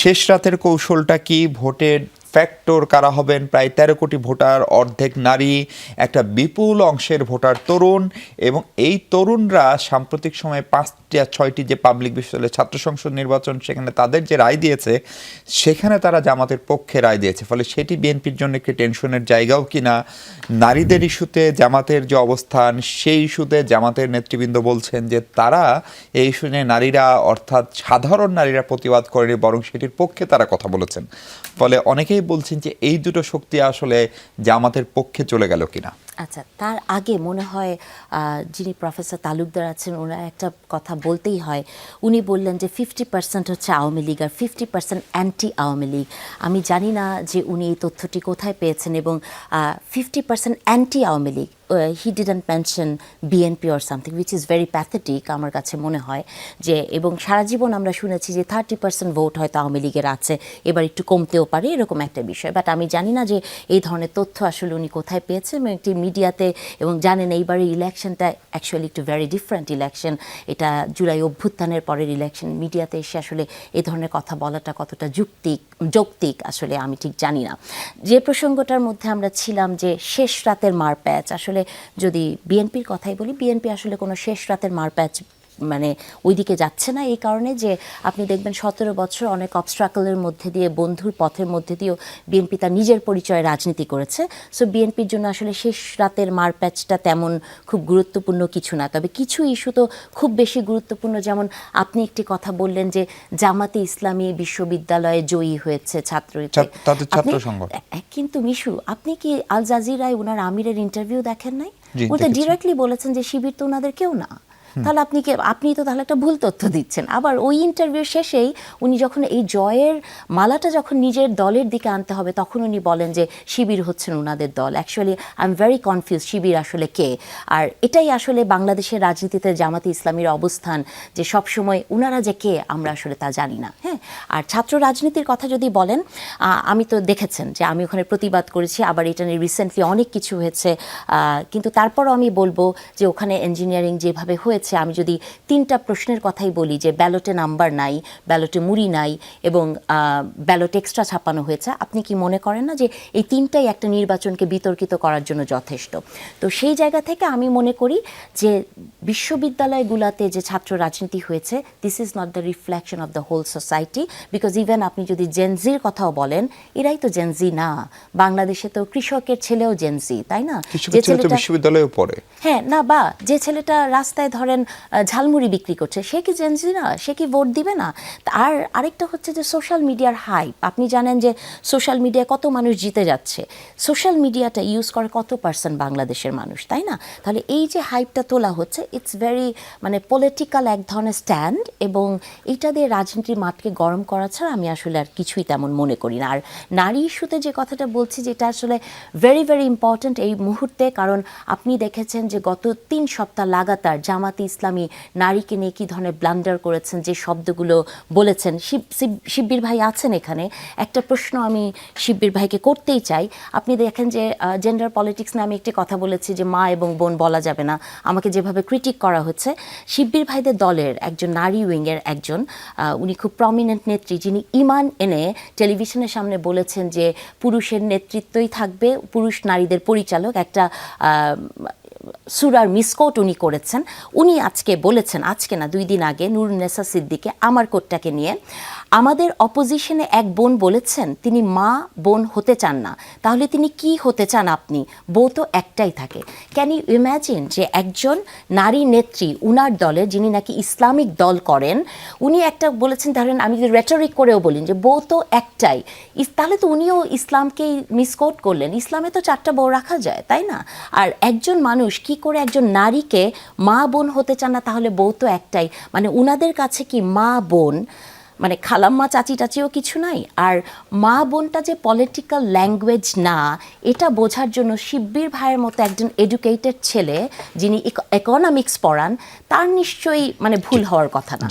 শেষ রাতের কৌশলটা কি? ভোটের ফ্যাক্টর কারা হবেন? প্রায় ১৩ কোটি ভোটার, অর্ধেক নারী, একটা বিপুল অংশের ভোটার তরুণ, এবং এই তরুণরা সাম্প্রতিক সময়ে ৫-৬টি যে পাবলিক বিশ্ববিদ্যালয়ের ছাত্র সংসদ নির্বাচন, সেখানে তাদের যে রায় দিয়েছে, সেখানে তারা জামাতের পক্ষে রায় দিয়েছে। ফলে সেটি বিএনপির জন্য একটি টেনশনের জায়গাও কিনা। নারীদের ইস্যুতে জামাতের যে অবস্থান, সেই ইস্যুতে জামাতের নেতৃবৃন্দ বলছেন যে তারা এই ইস্যু নিয়ে নারীরা, অর্থাৎ সাধারণ নারীরা প্রতিবাদ করেনি, বরং সেটির পক্ষে তারা কথা বলেছেন। ফলে অনেকেই বলছেন যে এই দুটো শক্তি আসলে জামাতের পক্ষে চলে গেল কিনা। আচ্ছা, তার আগে মনে হয় যিনি প্রফেসর তালুকদার আছেন, ওনার একটা কথা বলতেই হয়। উনি বললেন যে 50% হচ্ছে আওয়ামী লীগ আর 50% অ্যান্টি আওয়ামী লীগ। আমি জানি না যে উনি এই তথ্যটি কোথায় পেয়েছেন, এবং 50% anti Awami League, he didn't mention BNP or something, which is very pathetic আমার কাছে মনে হয়। যে এবং সারা জীবন আমরা শুনেছি যে 30% ভোট হয়তো আওয়ামী লীগের আছে, এবার একটু কমতেও পারে, এরকম একটা বিষয়। বাট আমি জানি না যে এই ধরনের তথ্য আসলে উনি কোথায় পেয়েছেন। এবং একটি মিডিয়াতে, এবং জানেন এইবারের ইলেকশনটা অ্যাকচুয়ালি একটু ভেরি ডিফারেন্ট ইলেকশন, এটা জুলাই অভ্যুত্থানের পরের ইলেকশন। মিডিয়াতে এসে আসলে এই ধরনের কথা বলাটা কতটা যৌক্তিক আসলে আমি ঠিক জানি না। যে প্রসঙ্গটার মধ্যে আমরা ছিলাম যে শেষ রাতের মারপ্যাচ, আসলে যদি বিএনপির কথাই বলি, বিএনপি আসলে কোনো শেষ রাতের মারপ্যাচ মানে ওইদিকে যাচ্ছে না। এই কারণে যে আপনি দেখবেন 17 বছর অনেক অবস্ট্রাকলের মধ্যে দিয়ে, বন্ধুর পথের মধ্যে দিয়েও বিএনপি তার নিজের পরিচয়ে রাজনীতি করেছে। সো বিএনপির জন্য আসলে শেষ রাতের মারপ্যাচটা তেমন খুব গুরুত্বপূর্ণ কিছু না। তবে কিছু ইস্যু তো খুব বেশি গুরুত্বপূর্ণ, যেমন আপনি একটি কথা বললেন যে জামাতে ইসলামী বিশ্ববিদ্যালয়ে জয়ী হয়েছে কিন্তু মিশু, আপনি কি আল জাজিরায় ওনার আমিরের ইন্টারভিউ দেখেন নাই? উনি তো ডিরেক্টলি বলেছেন যে শিবির তো ওনাদের কেউ না। তাহলে আপনি তো তাহলে একটা ভুল তথ্য দিচ্ছেন। আবার ওই ইন্টারভিউ শেষেই উনি যখন এই জয়ের মালাটা যখন নিজের দলের দিকে আনতে হবে, তখন উনি বলেন যে শিবির হচ্ছেন ওনাদের দল। Actually I am very confuse, Shibir আসলে কে? আর এটাই আসলে বাংলাদেশের রাজনীতিতে জামাতে ইসলামীর অবস্থান, যে সবসময় ওনারা যে কে আমরা আসলে তা জানি না। হ্যাঁ, আর ছাত্র রাজনীতির কথা যদি বলেন, আমি তো দেখেছেন যে আমি ওখানে প্রতিবাদ করেছি, আবার এটা নিয়ে রিসেন্টলি অনেক কিছু হয়েছে। কিন্তু তারপরও আমি বলবো যে ওখানে ইঞ্জিনিয়ারিং যেভাবে হয়েছে, আমি যদি 3টা প্রশ্নের কথাই বলি, যে ব্যালটে নাম্বার নাই, ব্যালটে মুড়ি নাই, এবং ব্যালট এক্সট্রা ছাপানো হয়েছে, আপনি কি মনে করেন না যে এই 3টাই একটা নির্বাচনকে বিতর্কিত করার জন্য যথেষ্ট? তো সেই জায়গা থেকে আমি মনে করি যে বিশ্ববিদ্যালয়গুলোতে যে ছাত্র রাজনীতি হয়েছে, this is not the reflection of the whole society. Because even আপনি যদি জেনজির কথাও বলেন, এরাই তো জেনজি না। বাংলাদেশে তো কৃষকের ছেলেও জেনজি, তাই না? যে ছেলেটা বিশ্ববিদ্যালয়ে পড়ে, হ্যাঁ না, বা যে ছেলেটা রাস্তায় ধরেন ঝালমুড়ি বিক্রি করছে, সে কি জেনজি না? সে কি ভোট দিবে না? আর আরেকটা হচ্ছে যে সোশ্যাল মিডিয়ার হাইপ। আপনি জানেন যে সোশ্যাল মিডিয়ায় কত মানুষ জিতে যাচ্ছে। সোশ্যাল মিডিয়াটা ইউজ করে কত পার্সেন্ট বাংলাদেশের মানুষ, তাই না? তাহলে এই যে হাইপটা তোলা হচ্ছে, ইটস ভেরি মানে পলিটিক্যাল এক ধরনের স্ট্যান্ড, এবং এইটা দিয়ে রাজনীতির মাঠকে গরম করা ছাড়া আমি আসলে আর কিছুই তেমন মনে করি না। আর নারী ইস্যুতে যে কথাটা বলছি, যেটা আসলে ভেরি ভেরি ইম্পর্ট্যান্ট এই মুহূর্তে, কারণ আপনি দেখেছেন যে গত 3 সপ্তাহ লাগাতার জামাতে ইসলামী নারীকে নিয়ে কী ধরনের ব্লান্ডার করেছেন, যে শব্দগুলো বলেছেন। শিব্বির ভাই আছেন এখানে, একটা প্রশ্ন আমি শিব্বির ভাইকে করতেই চাই। আপনি দেখেন যে জেন্ডার পলিটিক্স নিয়ে আমি একটি কথা বলেছি যে মা এবং বোন বলা যাবে না, আমাকে যেভাবে ক্রিটিক করা হচ্ছে। শিব্বির ভাইদের দলের একজন নারী উইংয়ের একজন, উনি খুব প্রমিনেন্ট নেত্রী, যিনি ইমান এনে টেলিভিশনের সামনে বলেছেন যে পুরুষের নেতৃত্বই থাকবে, পুরুষ নারীদের পরিচালক, একটা সুরার মিসকোট উনি করেছেন। উনি আজকে বলেছেন, আজকে না 2 দিন আগে, নুরুন্নেসা সিদ্দিকে আমার কোটটাকে নিয়ে, আমাদের অপোজিশনে এক বোন বলেছেন তিনি মা বোন হতে চান না, তাহলে তিনি কি হতে চান আপনি? বউ তো একটাই থাকে। ক্যান ইউ ইম্যাজিন যে একজন নারী নেত্রী উনার দলে, যিনি নাকি ইসলামিক দল করেন, উনি একটা বলেছেন, ধরেন আমি যদি রেটরিক করেও বলি যে বউ তো একটাই, তাহলে তো উনিও ইসলামকেই মিসকোট করলেন। ইসলামে তো 4টা বউ রাখা যায়, তাই না? আর একজন মানুষ কি করে একজন নারীকে মা বোন হতে চান না, তাহলে বউ তো একটাই, মানে উনাদের কাছে কি মা বোন মানে খালাম্মা চাচি টাচিও কিছু নাই? আর মা বোনটা যে পলিটিক্যাল ল্যাঙ্গুয়েজ না, এটা বোঝার জন্য শিব্বির ভাইয়ের মতো একজন এডুকেটেড ছেলে, যিনি ইকোনমিক্স পড়ান, তার নিশ্চয়ই মানে ভুল হওয়ার কথা না।